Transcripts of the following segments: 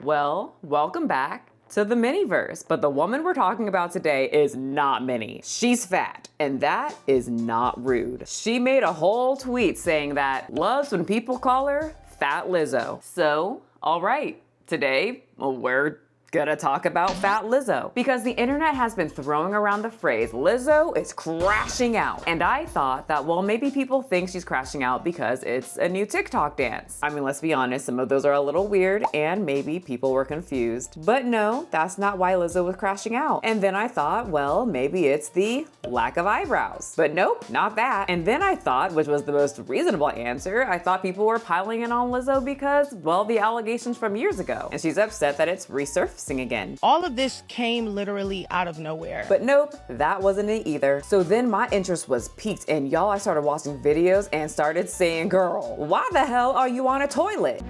Well, welcome back to the Miniverse, but the woman we're talking about today is not Minnie. She's fat, and that is not rude. She made a whole tweet saying that loves when people call her Fat Lizzo. So, all right, today we're gonna talk about Fat Lizzo because the internet has been throwing around the phrase Lizzo is crashing out. And I thought that, well, maybe people think she's crashing out because it's a new TikTok dance. I mean, let's be honest, some of those are a little weird and maybe people were confused. But no, that's not why Lizzo was crashing out. And then I thought, well, maybe it's the lack of eyebrows. But nope, not that. And then I thought, which was the most reasonable answer, I thought people were piling in on Lizzo because, well, the allegations from years ago. And she's upset that it's resurfacing again. All of this came literally out of nowhere. But nope, that wasn't it either. So then my interest was piqued and y'all, I started watching videos and started saying, girl, why the hell are you on a toilet?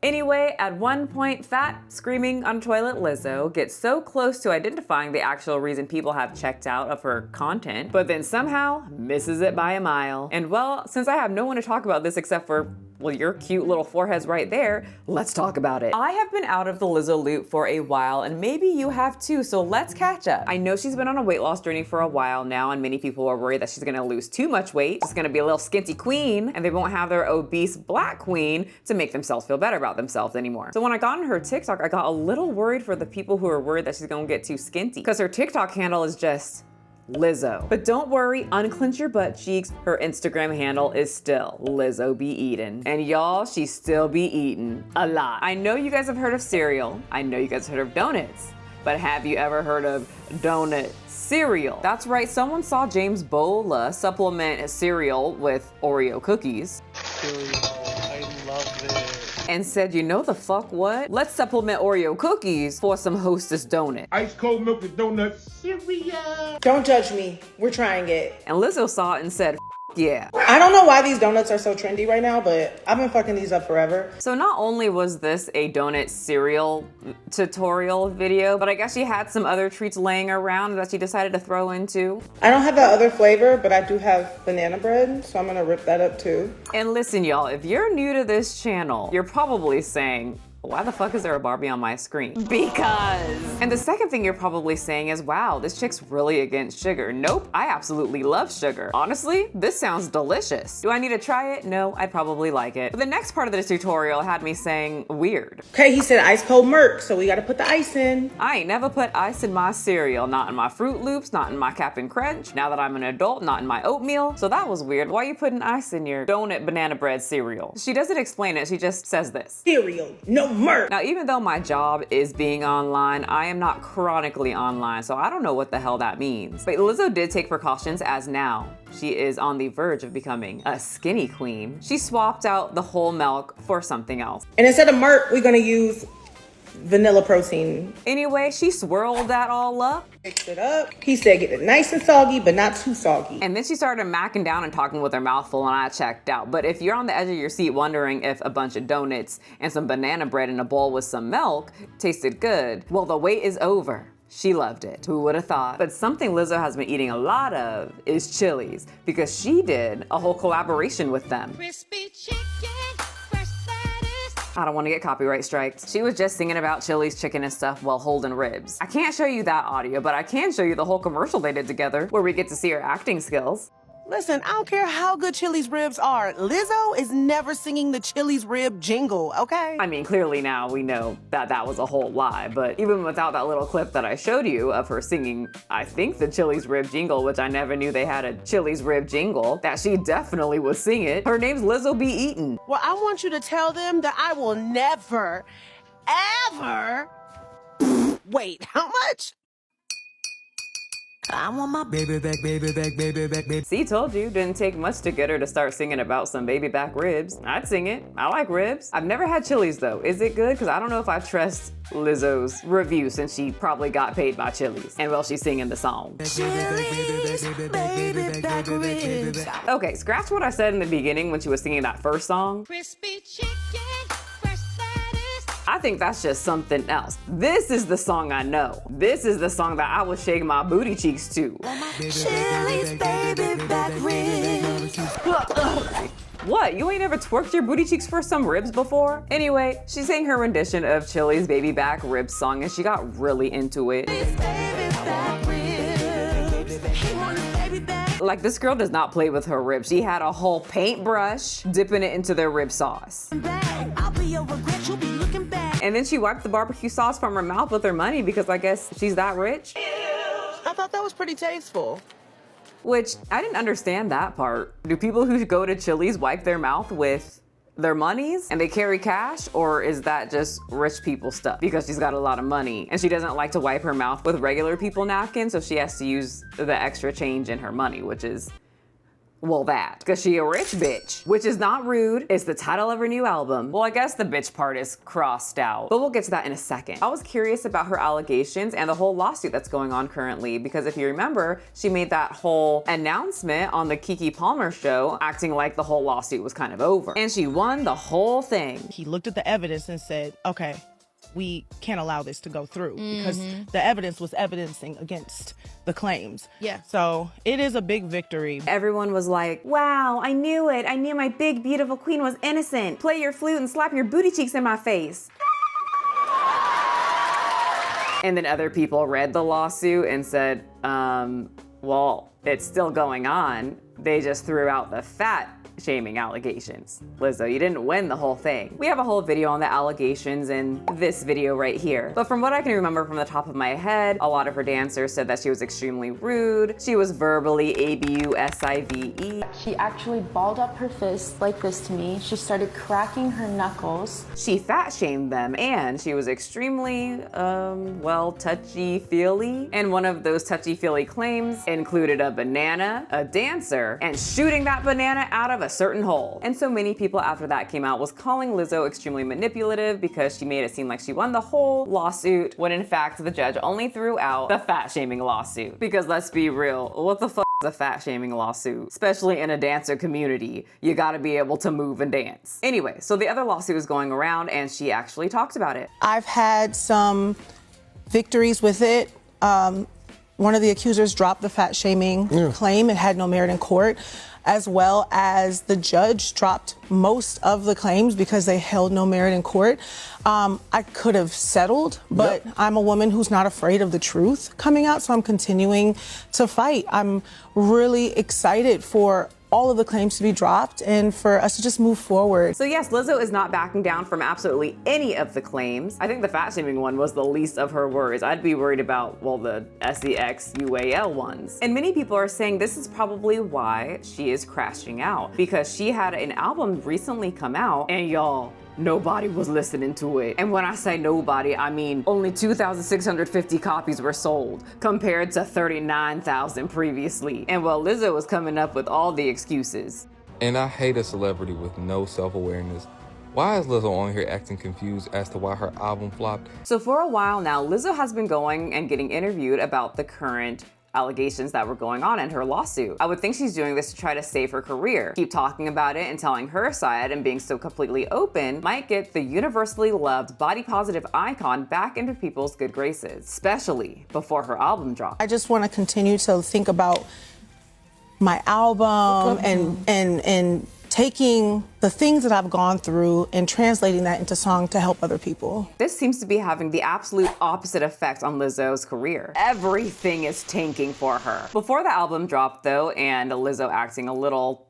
Anyway, at one point, fat, screaming on toilet Lizzo gets so close to identifying the actual reason people have checked out of her content, but then somehow misses it by a mile. And well, since I have no one to talk about this except for, well, your cute little foreheads right there, let's talk about it. I have been out of the Lizzo loop for a while, and maybe you have too, so let's catch up. I know she's been on a weight loss journey for a while now, and many people are worried that she's gonna lose too much weight. She's gonna be a little skinty queen, and they won't have their obese black queen to make themselves feel better about themselves anymore. So when I got on her TikTok, I got a little worried for the people who are worried that she's gonna get too skinty, because her TikTok handle is just Lizzo. But don't worry, unclench your butt cheeks. Her Instagram handle is still Lizzo be eatin'. And y'all, she still be eatin' a lot. I know you guys have heard of cereal. I know you guys have heard of donuts. But have you ever heard of donut cereal? That's right, someone saw James Bola supplement cereal with Oreo cookies. Cereal, I love it. And said, you know the fuck what? Let's supplement Oreo cookies for some Hostess donut. Ice cold milk with donuts. Cereal. Don't judge me. We're trying it. And Lizzo saw it and said, yeah. I don't know why these donuts are so trendy right now, but I've been fucking these up forever. So not only was this a donut cereal tutorial video, but I guess she had some other treats laying around that she decided to throw in too. I don't have that other flavor, but I do have banana bread, so I'm gonna rip that up too. And listen, y'all, if you're new to this channel, you're probably saying, why the fuck is there a Barbie on my screen? Because. And the second thing you're probably saying is, wow, this chick's really against sugar. Nope, I absolutely love sugar. Honestly, this sounds delicious. Do I need to try it? No, I'd probably like it. But the next part of this tutorial had me saying, weird. Okay, he said ice cold milk, so we gotta put the ice in. I ain't never put ice in my cereal, not in my Fruit Loops, not in my Cap'n Crunch. Now that I'm an adult, not in my oatmeal. So that was weird. Why are you putting ice in your donut banana bread cereal? She doesn't explain it, she just says this. Cereal, no milk. Now, even though my job is being online, I am not chronically online, so I don't know what the hell that means. But Lizzo did take precautions, as now she is on the verge of becoming a skinny queen. She swapped out the whole milk for something else. And instead of milk, we're gonna use vanilla protein. Anyway, she swirled that all up. Mix it up. He said get it nice and soggy, but not too soggy. And then she started macking down and talking with her mouth full, and I checked out. But if you're on the edge of your seat wondering if a bunch of donuts and some banana bread in a bowl with some milk tasted good, well, the wait is over. She loved it. Who would have thought? But something Lizzo has been eating a lot of is Chili's, because she did a whole collaboration with them. Crispy chicken. I don't want to get copyright striked. She was just singing about Chili's chicken and stuff while holding ribs. I can't show you that audio, but I can show you the whole commercial they did together where we get to see her acting skills. Listen, I don't care how good Chili's ribs are. Lizzo is never singing the Chili's rib jingle, okay? I mean, clearly now we know that that was a whole lie, but even without that little clip that I showed you of her singing, I think the Chili's rib jingle, which I never knew they had a Chili's rib jingle, that she definitely would sing it. Her name's Lizzo Be Eatin'. Well, I want you to tell them that I will never, ever, wait, how much? I want my baby back, baby back, baby back, baby. See, told you, didn't take much to get her to start singing about some baby back ribs. I'd sing it. I like ribs. I've never had Chili's though. Is it good? Because I don't know if I trust Lizzo's review since she probably got paid by Chili's. And well, she's singing the song. Chili's, baby back ribs. Okay, scratch what I said in the beginning when she was singing that first song. Crispy chicken, fresh lettuce. I think that's just something else. This is the song I know. This is the song that I would shake my booty cheeks to. Chili's, baby back ribs. What, you ain't ever twerked your booty cheeks for some ribs before? Anyway, she sang her rendition of Chili's Baby Back Ribs song and she got really into it. Like, this girl does not play with her ribs. She had a whole paintbrush dipping it into their rib sauce. And then she wiped the barbecue sauce from her mouth with her money because I guess she's that rich. I thought that was pretty tasteful. Which, I didn't understand that part. Do people who go to Chili's wipe their mouth with their monies and they carry cash, or is that just rich people stuff because she's got a lot of money and she doesn't like to wipe her mouth with regular people napkins, so she has to use the extra change in her money, which is, well, that, because she a rich bitch, which is not rude. It's the title of her new album. Well, I guess the bitch part is crossed out, but we'll get to that in a second. I was curious about her allegations and the whole lawsuit that's going on currently, because if you remember, she made that whole announcement on the Keke Palmer show, acting like the whole lawsuit was kind of over. And she won the whole thing. He looked at the evidence and said, okay, we can't allow this to go through because the evidence was evidencing against the claims. Yeah. So it is a big victory. Everyone was like, wow, I knew it. I knew my big, beautiful queen was innocent. Play your flute and slap your booty cheeks in my face. And then other people read the lawsuit and said, well, it's still going on. They just threw out the fat shaming allegations. Lizzo, you didn't win the whole thing. We have a whole video on the allegations in this video right here. But from what I can remember from the top of my head, a lot of her dancers said that she was extremely rude. She was verbally abusive. She actually balled up her fist like this to me. She started cracking her knuckles. She fat shamed them, and she was extremely, well, touchy-feely. And one of those touchy-feely claims included a banana, a dancer, and shooting that banana out of a certain hole. And so many people after that came out was calling Lizzo extremely manipulative because she made it seem like she won the whole lawsuit, when in fact the judge only threw out the fat shaming lawsuit. Because let's be real, what the fuck is a fat shaming lawsuit? Especially in a dancer community, you gotta be able to move and dance. Anyway, so the other lawsuit was going around and she actually talked about it. I've had some victories with it. One of the accusers dropped the fat shaming claim. It had no merit in court, as well as the judge dropped most of the claims because they held no merit in court. I could have settled, but I'm a woman who's not afraid of the truth coming out, so I'm continuing to fight. I'm really excited for all of the claims to be dropped and for us to just move forward. So yes, Lizzo is not backing down from absolutely any of the claims. I think the fat shaming one was the least of her worries. I'd be worried about, well, the SEX-UAL ones. And many people are saying this is probably why she is crashing out, because she had an album recently come out and y'all, nobody was listening to it. And when I say nobody, I mean only 2,650 copies were sold compared to 39,000 previously. And well, Lizzo was coming up with all the excuses. And I hate a celebrity with no self-awareness. Why is Lizzo on here acting confused as to why her album flopped? So for a while now, Lizzo has been going and getting interviewed about the current allegations that were going on in her lawsuit. I would think she's doing this to try to save her career. Keep talking about it and telling her side and being so completely open might get the universally loved body positive icon back into people's good graces, especially before her album drops. I just want to continue to think about my album and taking the things that I've gone through and translating that into song to help other people. This seems to be having the absolute opposite effect on Lizzo's career. Everything is tanking for her. Before the album dropped though, and Lizzo acting a little,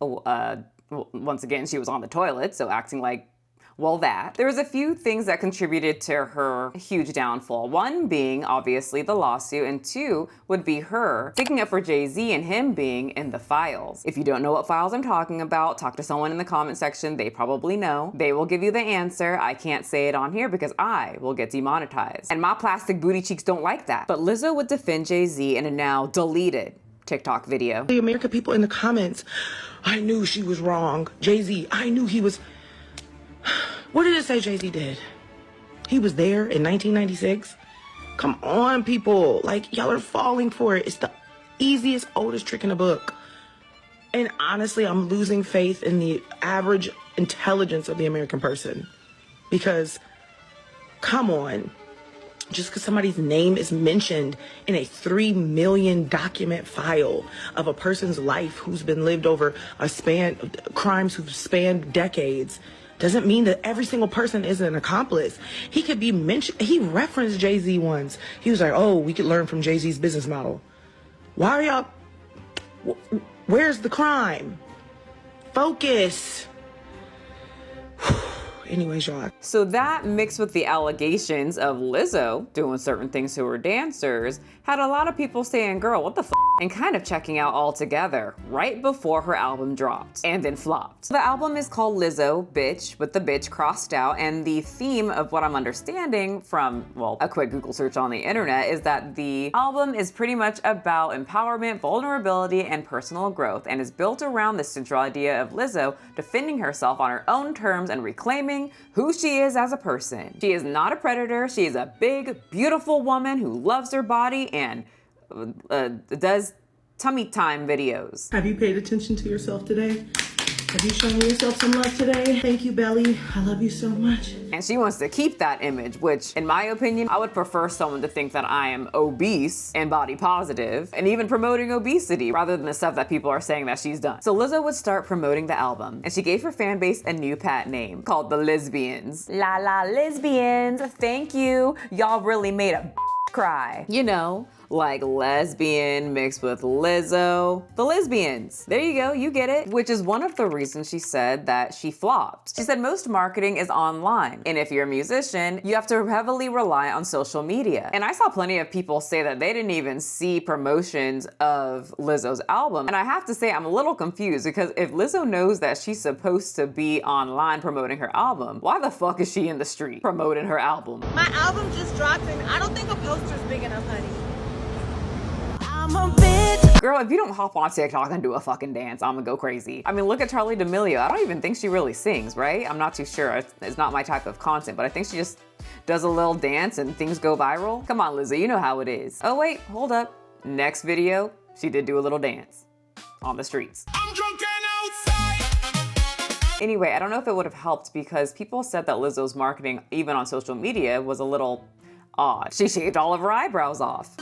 once again, she was on the toilet, so acting like, well, there was a few things that contributed to her huge downfall. One being obviously the lawsuit, and two would be her sticking up for Jay-Z and him being in the files. If you don't know what files I'm talking about, talk to someone in the comment section. They probably know. They will give you the answer. I can't say it on here because I will get demonetized. And my plastic booty cheeks don't like that. But Lizzo would defend Jay-Z in a now deleted TikTok video. The American people in the comments, I knew she was wrong. Jay-Z, I knew he was... What did it say Jay-Z did? He was there in 1996? Come on, people. Like, y'all are falling for it. It's the easiest, oldest trick in the book. And honestly, I'm losing faith in the average intelligence of the American person. Because, come on. just because somebody's name is mentioned in a 3 million document file of a person's life who's been lived over crimes who've spanned decades, doesn't mean that every single person is an accomplice. He could be mentioned. He referenced Jay-Z once. He was like, oh, we could learn from Jay-Z's business model. Why are y'all, where's the crime? Focus. Anyways, y'all. So that mixed with the allegations of Lizzo doing certain things to her dancers had a lot of people saying, girl, what the f***? And kind of checking out altogether right before her album dropped and then flopped. The album is called Lizzo, Bitch, with the bitch crossed out, and the theme of what I'm understanding from, well, a quick Google search on the internet is that the album is pretty much about empowerment, vulnerability, and personal growth, and is built around the central idea of Lizzo defending herself on her own terms and reclaiming who she is as a person. She is not a predator. She is a big, beautiful woman who loves her body and does tummy time videos. Have you paid attention to yourself today? Have you shown yourself some love today? Thank you, Belly. I love you so much. And she wants to keep that image, which, in my opinion, I would prefer someone to think that I am obese and body positive, and even promoting obesity, rather than the stuff that people are saying that she's done. So Lizzo would start promoting the album, and she gave her fan base a new pat name called the Lesbians. La la lesbians, thank you. Y'all really made a cry. You know, like lesbian mixed with Lizzo. The Lesbians. There you go, you get it. Which is one of the reasons she said that she flopped. She said most marketing is online, and if you're a musician, you have to heavily rely on social media. And I saw plenty of people say that they didn't even see promotions of Lizzo's album. And I have to say, I'm a little confused, because if Lizzo knows that she's supposed to be online promoting her album, why the fuck is she in the street promoting her album? My album just dropped, and I don't think a poster's big enough, honey. Girl, if you don't hop on TikTok and do a fucking dance, I'm gonna go crazy. I mean, look at Charli D'Amelio. I don't even think she really sings, right? I'm not too sure. It's not my type of content, but I think she just does a little dance and things go viral. Come on, Lizzo, you know how it is. Oh wait, hold up. Next video, she did do a little dance on the streets. I'm drunk and outside. Anyway, I don't know if it would have helped, because people said that Lizzo's marketing, even on social media, was a little odd. She shaved all of her eyebrows off.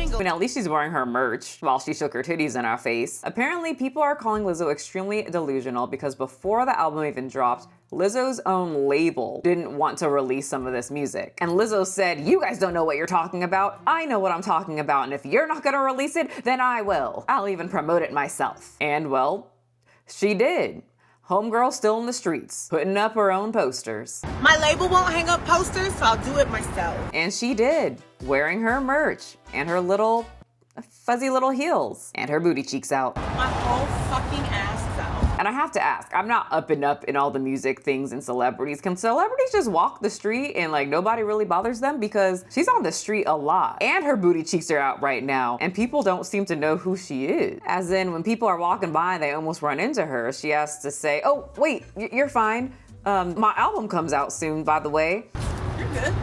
I mean, at least she's wearing her merch while she shook her titties in our face. Apparently, people are calling Lizzo extremely delusional, because before the album even dropped, Lizzo's own label didn't want to release some of this music. And Lizzo said, you guys don't know what you're talking about. I know what I'm talking about, and if you're not gonna release it, then I will. I'll even promote it myself. And well, she did. Homegirl still in the streets, putting up her own posters. My label won't hang up posters, so I'll do it myself. And she did, wearing her merch and her little fuzzy little heels and her booty cheeks out. My whole fucking ass is out. And I have to ask, I'm not up in all the music things and celebrities. Can celebrities just walk the street and like nobody really bothers them? Because she's on the street a lot and her booty cheeks are out right now and people don't seem to know who she is. As in, when people are walking by and they almost run into her, she has to say, oh, wait, you're fine. My album comes out soon, by the way. You're good.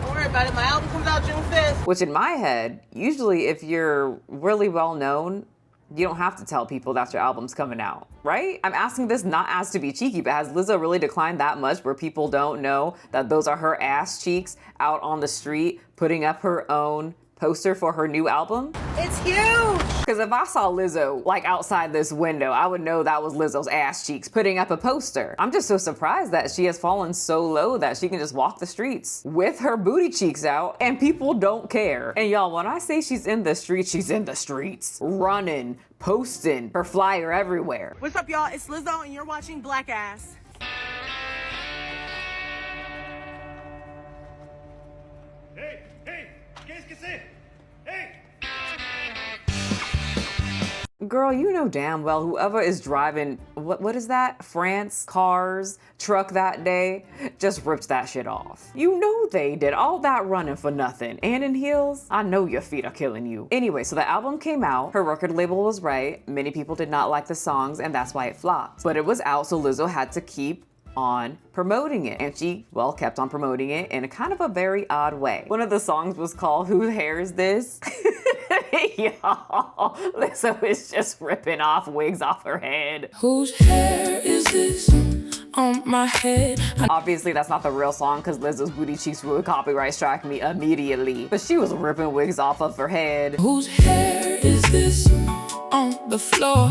Don't worry about it. My album comes out June 5th. Which in my head, usually if you're really well known, you don't have to tell people that your album's coming out, right? I'm asking this not as to be cheeky, but has Lizzo really declined that much where people don't know that those are her ass cheeks out on the street putting up her own poster for her new album? It's huge! Because if I saw Lizzo like outside this window, I would know that was Lizzo's ass cheeks putting up a poster. I'm just so surprised that she has fallen so low that she can just walk the streets with her booty cheeks out and people don't care. And y'all, when I say she's in the streets, she's in the streets. Running, posting, her flyer everywhere. What's up, y'all? It's Lizzo and you're watching Black Ass. Hey, qu'est-ce que c'est? Hey! Girl, you know damn well whoever is driving, what is that? France, cars, truck that day, just ripped that shit off. You know they did all that running for nothing. And in heels, I know your feet are killing you. Anyway, so the album came out, her record label was right, many people did not like the songs and that's why it flopped. But it was out, so Lizzo had to keep on promoting it. And she, well, kept on promoting it in a kind of a very odd way. One of the songs was called Whose Hair Is This? Y'all, Lizzo is just ripping off wigs off her head. Whose hair is this? on my head. Obviously, that's not the real song because Lizzo's Booty Cheeks would copyright strike me immediately. But she was ripping wigs off of her head. Whose hair is this on the floor?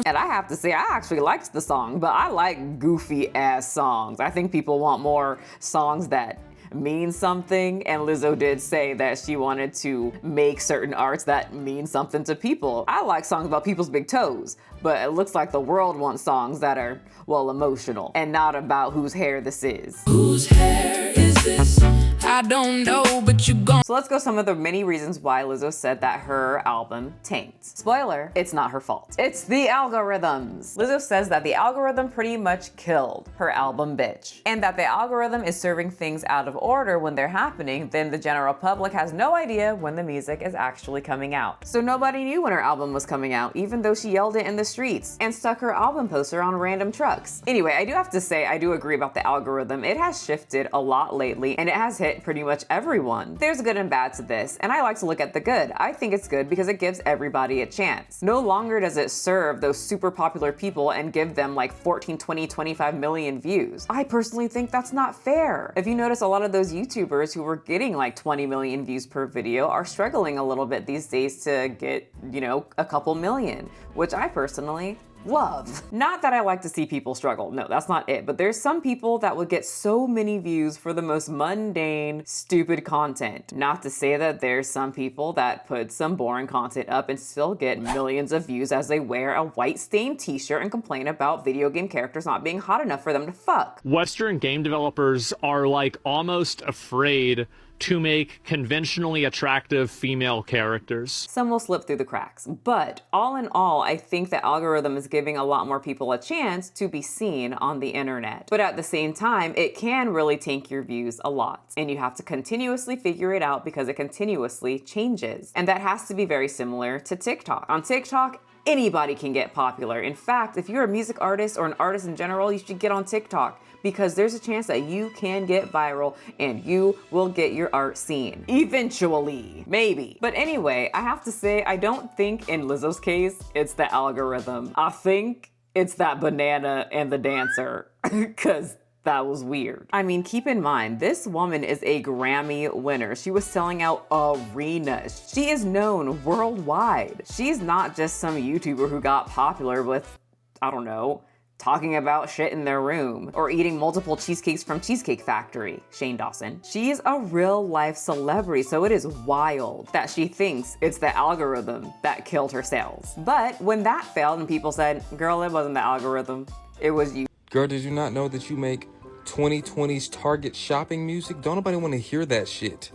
And I have to say, I actually liked the song, but I like goofy ass songs. I think people want more songs that mean something, and Lizzo did say that she wanted to make certain arts that mean something to people. I like songs about people's big toes, but it looks like the world wants songs that are, well, emotional and not about whose hair this is. Whose hair is this? I don't know, but you gon'. So let's go some of the many reasons why Lizzo said that her album tanked. Spoiler, it's not her fault. It's the algorithms. Lizzo says that the algorithm pretty much killed her album Bitch, and that the algorithm is serving things out of order when they're happening, then the general public has no idea when the music is actually coming out. So nobody knew when her album was coming out, even though she yelled it in the streets and stuck her album poster on random trucks. Anyway, I do have to say, I do agree about the algorithm. It has shifted a lot lately, and it has hit pretty much everyone. There's good and bad to this, and I like to look at the good. I think it's good because it gives everybody a chance. No longer does it serve those super popular people and give them like 14, 20, 25 million views. I personally think that's not fair. If you notice, a lot of those YouTubers who were getting like 20 million views per video are struggling a little bit these days to get, you know, a couple million, which I personally love. Not that I like to see people struggle, no, that's not it, but there's some people that would get so many views for the most mundane, stupid content. Not to say that there's some people that put some boring content up and still get millions of views as they wear a white stained t-shirt and complain about video game characters not being hot enough for them to fuck. Western game developers are like almost afraid to make conventionally attractive female characters. Some will slip through the cracks, but all in all, I think the algorithm is giving a lot more people a chance to be seen on the internet. But at the same time, it can really tank your views a lot, and you have to continuously figure it out because it continuously changes. And that has to be very similar to TikTok. On TikTok, anybody can get popular. In fact, if you're a music artist or an artist in general, you should get on TikTok, because there's a chance that you can get viral and you will get your art seen. Eventually, maybe. But anyway, I have to say, I don't think in Lizzo's case, it's the algorithm. I think it's that banana and the dancer, because that was weird. I mean, keep in mind, this woman is a Grammy winner. She was selling out arenas. She is known worldwide. She's not just some YouTuber who got popular with, I don't know, talking about shit in their room or eating multiple cheesecakes from Cheesecake Factory, Shane Dawson. She is a real life celebrity, so it is wild that she thinks it's the algorithm that killed her sales. But when that failed and people said, girl, it wasn't the algorithm, it was you. Girl, did you not know that you make 2020's Target shopping music? Don't nobody want to hear that shit.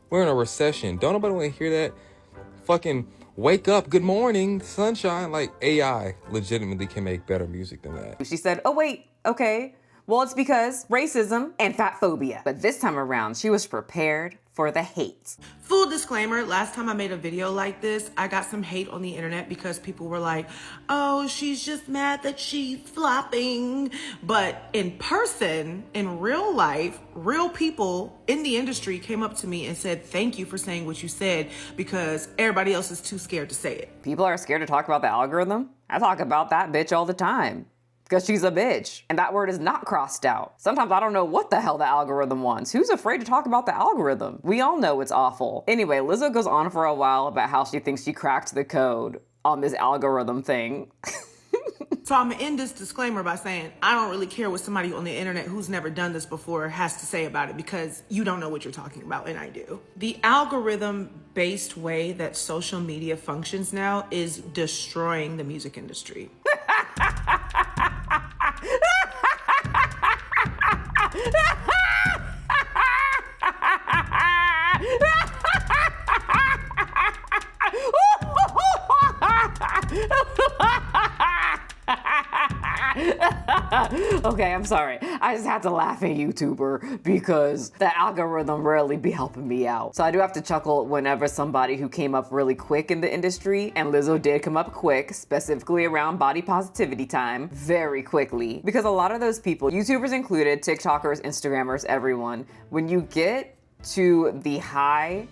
We're in a recession. Don't nobody want to hear that fucking wake up, good morning, sunshine. Like, AI legitimately can make better music than that. She said, oh wait, okay. Well, it's because racism and fat phobia. But this time around, she was prepared for the hate. Full disclaimer, last time I made a video like this, I got some hate on the internet because people were like, oh, she's just mad that she's flopping. But in person, in real life, real people in the industry came up to me and said, thank you for saying what you said, because everybody else is too scared to say it. People are scared to talk about the algorithm? I talk about that bitch all the time. Because she's a bitch, and that word is not crossed out. Sometimes I don't know what the hell the algorithm wants. Who's afraid to talk about the algorithm? We all know it's awful. Anyway, Lizzo goes on for a while about how she thinks she cracked the code on this algorithm thing. So I'm gonna end this disclaimer by saying I don't really care what somebody on the internet who's never done this before has to say about it, because you don't know what you're talking about, and I do. The algorithm-based way that social media functions now is destroying the music industry. Okay, I'm sorry. I just have to laugh at YouTuber because the algorithm really be helping me out. So I do have to chuckle whenever somebody who came up really quick in the industry, and Lizzo did come up quick, specifically around body positivity time, very quickly. Because a lot of those people, YouTubers included, TikTokers, Instagrammers, everyone, when you get to the high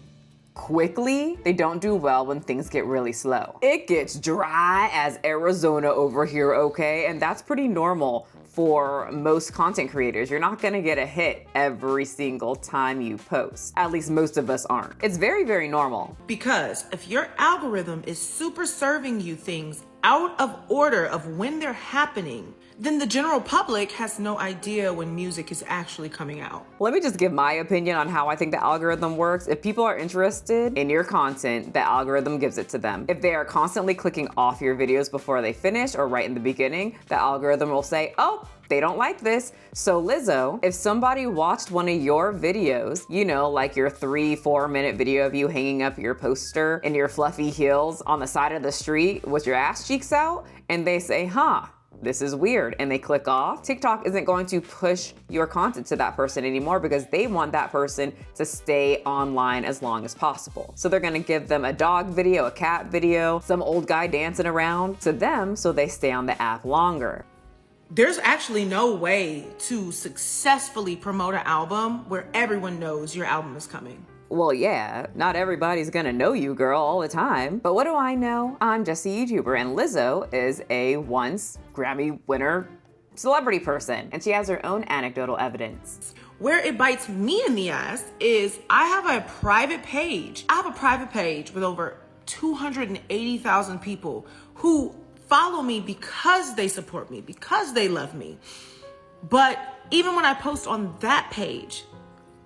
quickly, they don't do well when things get really slow. It gets dry as Arizona over here, okay? And that's pretty normal for most content creators. You're not gonna get a hit every single time you post. At least most of us aren't. It's very, very normal. Because if your algorithm is super serving you things out of order of when they're happening, then the general public has no idea when music is actually coming out. Let me just give my opinion on how I think the algorithm works. If people are interested in your content, the algorithm gives it to them. If they are constantly clicking off your videos before they finish or right in the beginning, the algorithm will say, oh, they don't like this. So Lizzo, if somebody watched one of your videos, you know, like your 3-4 minute video of you hanging up your poster in your fluffy heels on the side of the street with your ass cheeks out, and they say, huh, this is weird, and they click off, TikTok isn't going to push your content to that person anymore because they want that person to stay online as long as possible. So they're gonna give them a dog video, a cat video, some old guy dancing around to them so they stay on the app longer. There's actually no way to successfully promote an album where everyone knows your album is coming. Well, yeah, not everybody's gonna know you, girl, all the time. But what do I know? I'm just a YouTuber, and Lizzo is a once Grammy winner celebrity person, and she has her own anecdotal evidence. Where it bites me in the ass is I have a private page. I have a private page with over 280,000 people who follow me because they support me, because they love me. But even when I post on that page,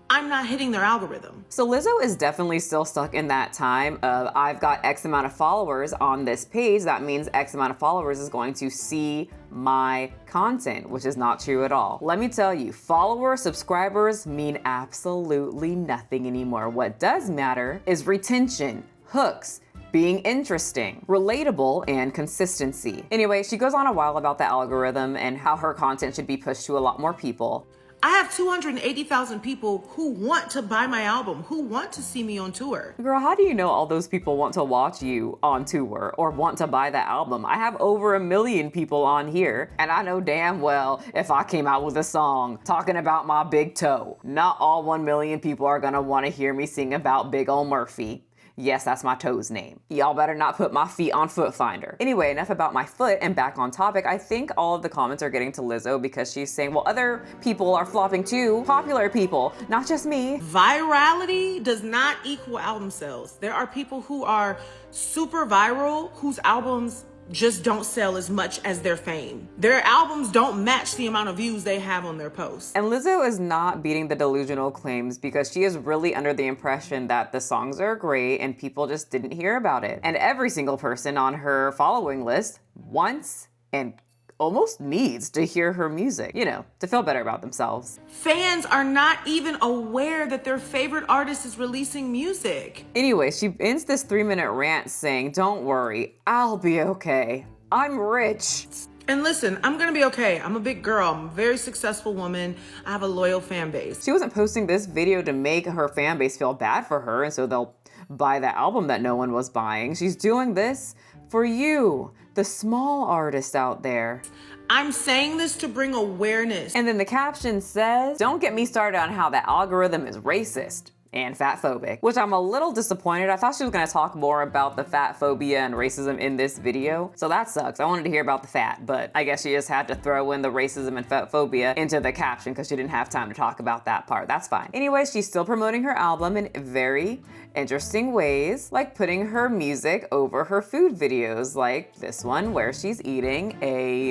I'm not hitting their algorithm. So Lizzo is definitely still stuck in that time of I've got X amount of followers on this page. That means X amount of followers is going to see my content, which is not true at all. Let me tell you, followers, subscribers mean absolutely nothing anymore. What does matter is retention, hooks, being interesting, relatable, and consistency. Anyway, she goes on a while about the algorithm and how her content should be pushed to a lot more people. I have 280,000 people who want to buy my album, who want to see me on tour. Girl, how do you know all those people want to watch you on tour or want to buy the album? I have over 1 million people on here, and I know damn well if I came out with a song talking about my big toe, not all 1 million people are gonna wanna hear me sing about Big Ol' Murphy. Yes, that's my toe's name. Y'all better not put my feet on Foot Finder. Anyway, enough about my foot and back on topic. I think all of the comments are getting to Lizzo because she's saying, well, other people are flopping too. Popular people, not just me. Virality does not equal album sales. There are people who are super viral whose albums just don't sell as much as their fame. Their albums don't match the amount of views they have on their posts. And Lizzo is not beating the delusional claims because she is really under the impression that the songs are great and people just didn't hear about it. And every single person on her following list wants and almost needs to hear her music, you know, to feel better about themselves. Fans are not even aware that their favorite artist is releasing music. Anyway, she ends this 3-minute rant saying, don't worry, I'll be okay. I'm rich. And listen, I'm gonna be okay. I'm a big girl. I'm a very successful woman. I have a loyal fan base. She wasn't posting this video to make her fan base feel bad for her and so they'll buy the album that no one was buying. She's doing this for you, the small artist out there. I'm saying this to bring awareness. And then the caption says, don't get me started on how the algorithm is racist and fatphobic, which I'm a little disappointed. I thought she was gonna talk more about the fat phobia and racism in this video, so that sucks. I wanted to hear about the fat, but I guess she just had to throw in the racism and fat phobia into the caption because she didn't have time to talk about that part. That's fine. Anyway, she's still promoting her album in very interesting ways, like putting her music over her food videos, like this one where she's eating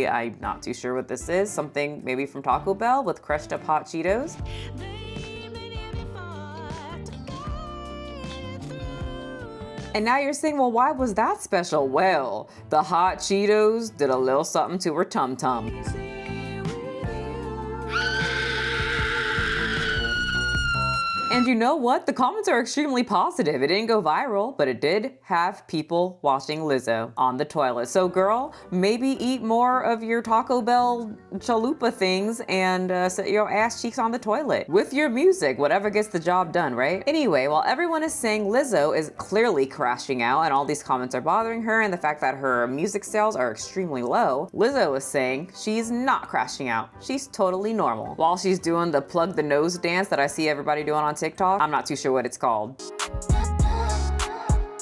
I'm not too sure what this is, something maybe from Taco Bell with crushed up hot Cheetos. And now you're saying, well, why was that special? Well, the hot Cheetos did a little something to her tum-tum. And you know what? The comments are extremely positive. It didn't go viral, but it did have people watching Lizzo on the toilet. So girl, maybe eat more of your Taco Bell chalupa things and set your ass cheeks on the toilet with your music, whatever gets the job done, right? Anyway, while everyone is saying Lizzo is clearly crashing out and all these comments are bothering her and the fact that her music sales are extremely low, Lizzo is saying she's not crashing out. She's totally normal. While she's doing the plug the nose dance that I see everybody doing on TikTok, I'm not too sure what it's called.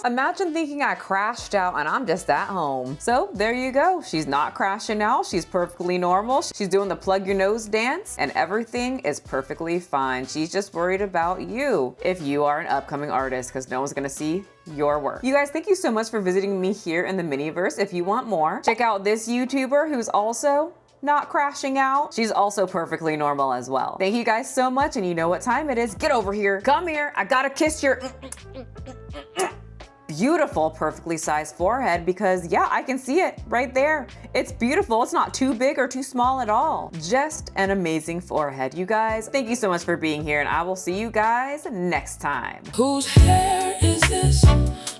Imagine thinking I crashed out and I'm just at home. So there you go. She's not crashing out. She's perfectly normal. She's doing the plug your nose dance and everything is perfectly fine. She's just worried about you if you are an upcoming artist, because no one's gonna see your work. You guys, thank you so much for visiting me here in the Miniverse. If you want more, check out this YouTuber who's also not crashing out. She's also perfectly normal as well. Thank you guys so much, and you know what time it is. Get over here. Come here. I gotta kiss your beautiful, perfectly sized forehead, because yeah, I can see it right there. It's beautiful. It's not too big or too small at all. Just an amazing forehead, you guys. Thank you so much for being here, and I will see you guys next time. Whose hair is this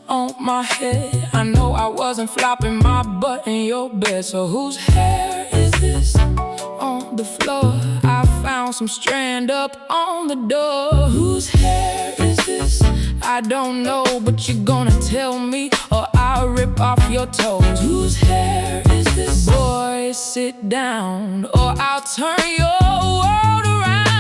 on my head? I know I wasn't flopping my butt in your bed, so whose hair is this on the floor? I found some strand up on the door. Whose hair is this? I don't know, but you're gonna tell me or I'll rip off your toes. Whose hair is this? Boy, sit down or I'll turn your world around.